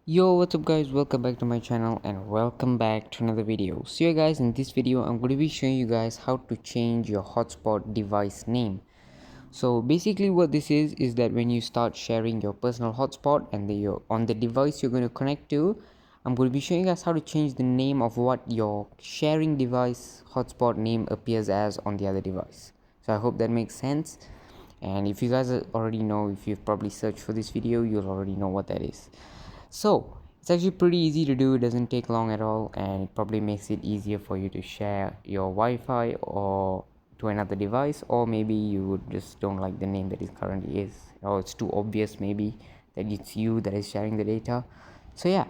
Yo, what's up guys, welcome back to my channel and welcome back to another video. So yeah guys, in this video I'm going to be showing you guys how to change your hotspot device name. So basically what this is that when you start sharing your personal hotspot and you're on the device you're going to connect to, I'm going to be showing you guys how to change the name of what your sharing device hotspot name appears as on the other device. So I hope that makes sense, and if you guys already know, if you've probably searched for this video, you'll already know what that is. So it's actually pretty easy to do, it doesn't take long at all, and it probably makes it easier for you to share your Wi-Fi or to another device, or maybe you just don't like the name that it currently is, or it's too obvious maybe that it's you that is sharing the data. So yeah,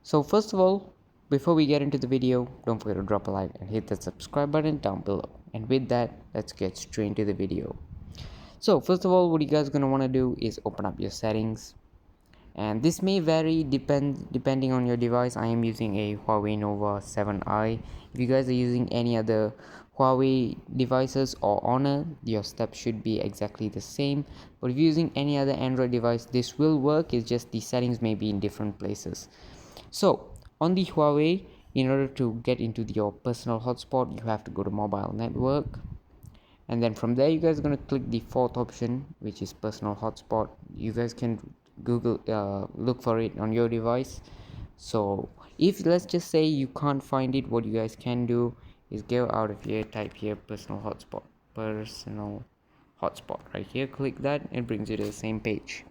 so first of all, before we get into the video, don't forget to drop a like and hit the subscribe button down below. And with that, let's get straight into the video. So first of all, what you guys are going to want to do is open up your settings, and this may vary depending on your device. I am using a Huawei Nova 7i. If you guys are using any other Huawei devices or Honor, your steps should be exactly the same, but if you're using any other Android device, this will work. It's just the settings may be in different places. So on the Huawei, in order to get into your personal hotspot, you have to go to mobile network, and then from there you guys are going to click the fourth option, which is personal hotspot. You guys can google look for it on your device. So if, let's just say, you can't find it, what you guys can do is go out of here, type here personal hotspot right here, click that, it brings you to the same page.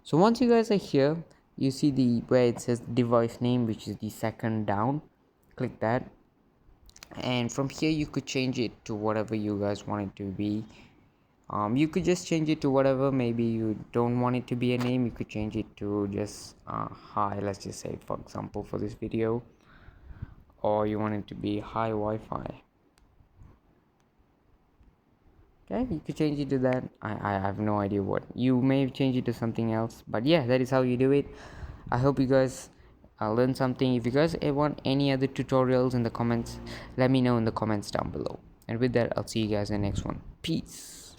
So once you guys are here, you see the where it says device name, which is the second down, click that, and from here you could change it to whatever you guys want it to be. You could just change it to whatever. Maybe you don't want it to be a name, you could change it to just hi, let's just say, for example, for this video, or you want it to be hi Wi-Fi. Okay, you could change it to that. I have no idea what you may change it to, something else, but yeah, that is how you do it. I hope you guys learn something. If you guys want any other tutorials in the comments, let me know in the comments down below, and with that, I'll see you guys in the next one. Peace.